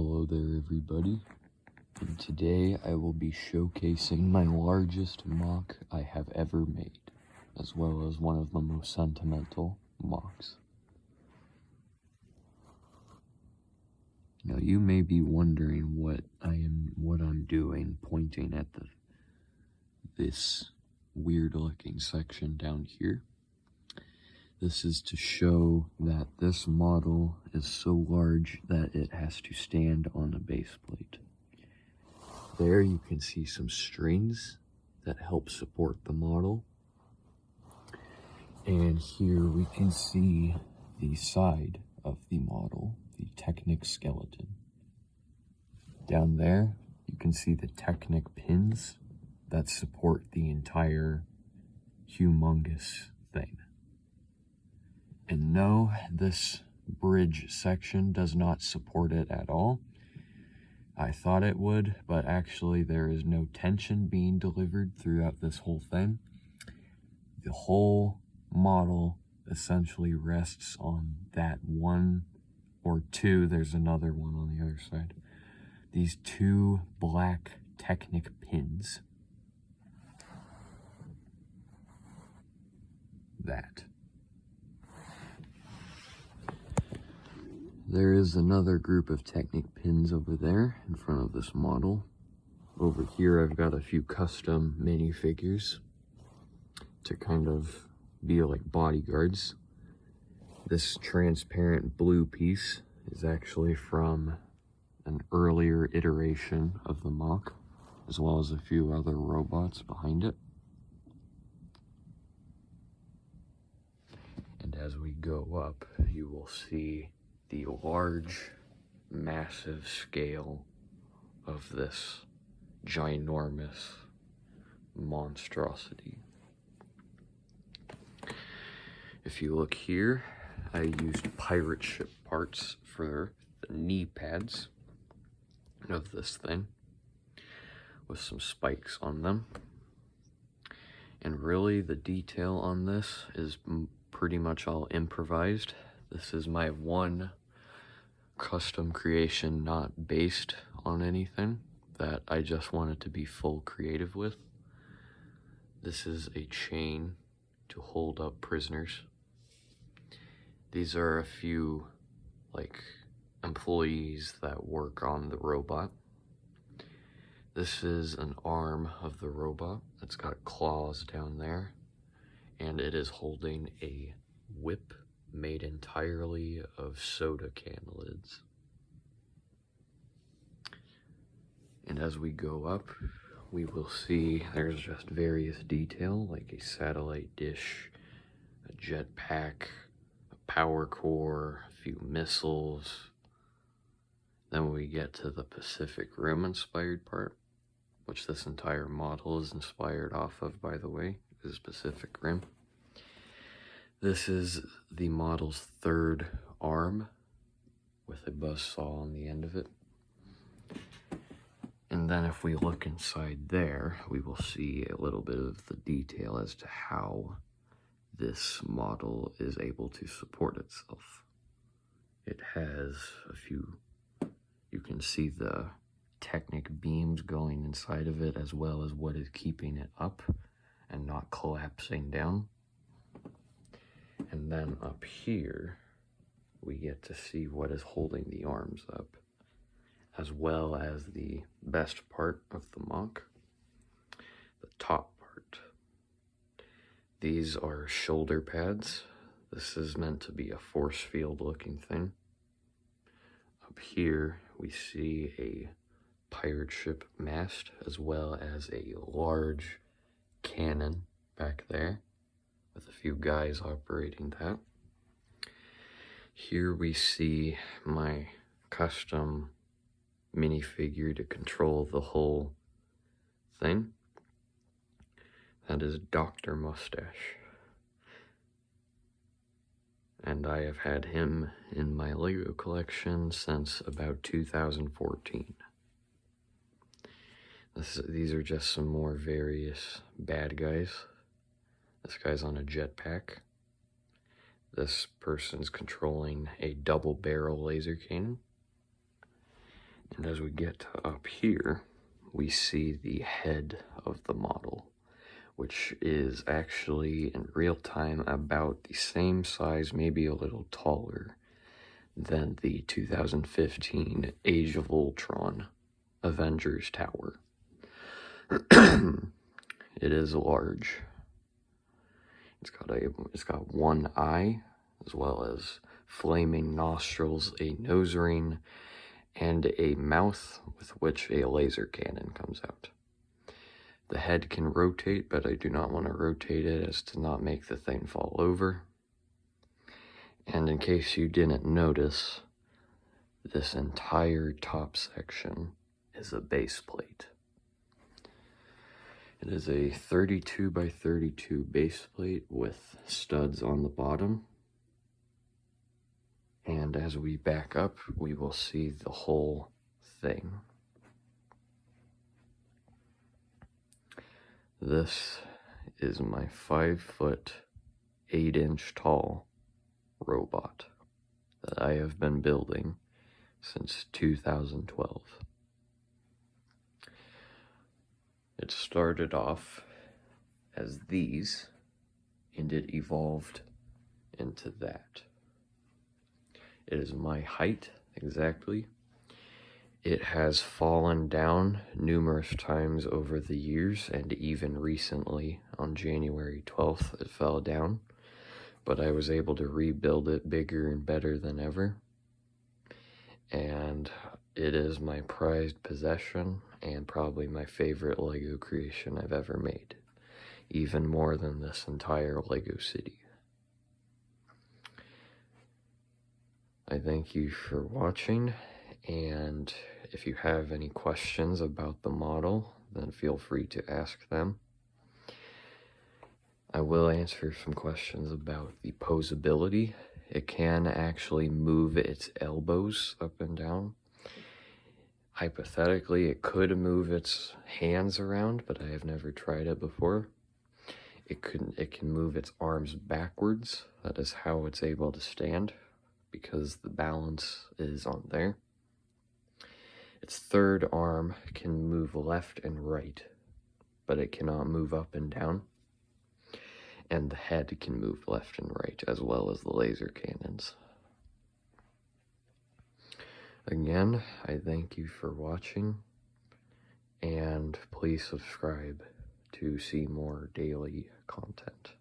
Hello there everybody, and today I will be showcasing my largest MOC I have ever made, as well as one of the most sentimental MOCs. Now you may be wondering what I'm doing pointing at this weird looking section down here. This is to show that this model is so large that it has to stand on a base plate. There you can see some strings that help support the model. And here we can see the side of the model, the Technic skeleton. Down there you can see the Technic pins that support the entire humongous thing. And no, this bridge section does not support it at all. I thought it would, but actually there is no tension being delivered throughout this whole thing. The whole model essentially rests on that one or two, there's another one on the other side, these two black Technic pins. There is another group of Technic pins over there in front of this model. Over here I've got a few custom minifigures to kind of be like bodyguards. This transparent blue piece is actually from an earlier iteration of the MOC, as well as a few other robots behind it. And as we go up, you will see the large, massive scale of this ginormous monstrosity. If you look here, I used pirate ship parts for the knee pads of this thing with some spikes on them. And really the detail on this is pretty much all improvised. This is my one custom creation not based on anything that I just wanted to be full creative with. This is a chain to hold up prisoners. These are a few employees that work on the robot. This is an arm of the robot that's got claws down there, and it is holding a whip made entirely of soda can lids. And as we go up, we will see there's just various detail, like a satellite dish, a jetpack, a power core, a few missiles. Then we get to the Pacific Rim inspired part, which this entire model is inspired off of, by the way, is Pacific Rim. This is the model's third arm with a buzzsaw on the end of it. And then if we look inside there, we will see a little bit of the detail as to how this model is able to support itself. It has a few, you can see the Technic beams going inside of it, as well as what is keeping it up and not collapsing down. And then up here, we get to see what is holding the arms up, as well as the best part of the MOC, the top part. These are shoulder pads. This is meant to be a force field looking thing. Up here, we see a pirate ship mast, as well as a large cannon back there, with a few guys operating that. Here we see my custom minifigure to control the whole thing. That is Dr. Mustache. And I have had him in my Lego collection since about 2014. These are just some more various bad guys. This guy's on a jetpack. This person's controlling a double barrel laser cannon. And as we get up here, we see the head of the model, which is actually in real time about the same size, maybe a little taller than the 2015 Age of Ultron Avengers Tower. It is large. It's got one eye, as well as flaming nostrils, a nose ring, and a mouth with which a laser cannon comes out. The head can rotate, but I do not want to rotate it as to not make the thing fall over. And in case you didn't notice, this entire top section is a base plate. It is a 32 by 32 base plate with studs on the bottom. And as we back up, we will see the whole thing. This is my 5 foot, 8 inch tall robot that I have been building since 2012. It started off as these, and it evolved into that. It is my height, exactly. It has fallen down numerous times over the years, and even recently, on January 12th, it fell down. But I was able to rebuild it bigger and better than ever. And it is my prized possession, and probably my favorite Lego creation I've ever made. Even more than this entire Lego city. I thank you for watching, and if you have any questions about the model, then feel free to ask them. I will answer some questions about the posability. It can actually move its elbows up and down. Hypothetically, it could move its hands around, but I have never tried it before. It can move its arms backwards. That is how it's able to stand, because the balance is on there. Its third arm can move left and right, but it cannot move up and down. And the head can move left and right, as well as the laser cannons. Again, I thank you for watching, and please subscribe to see more daily content.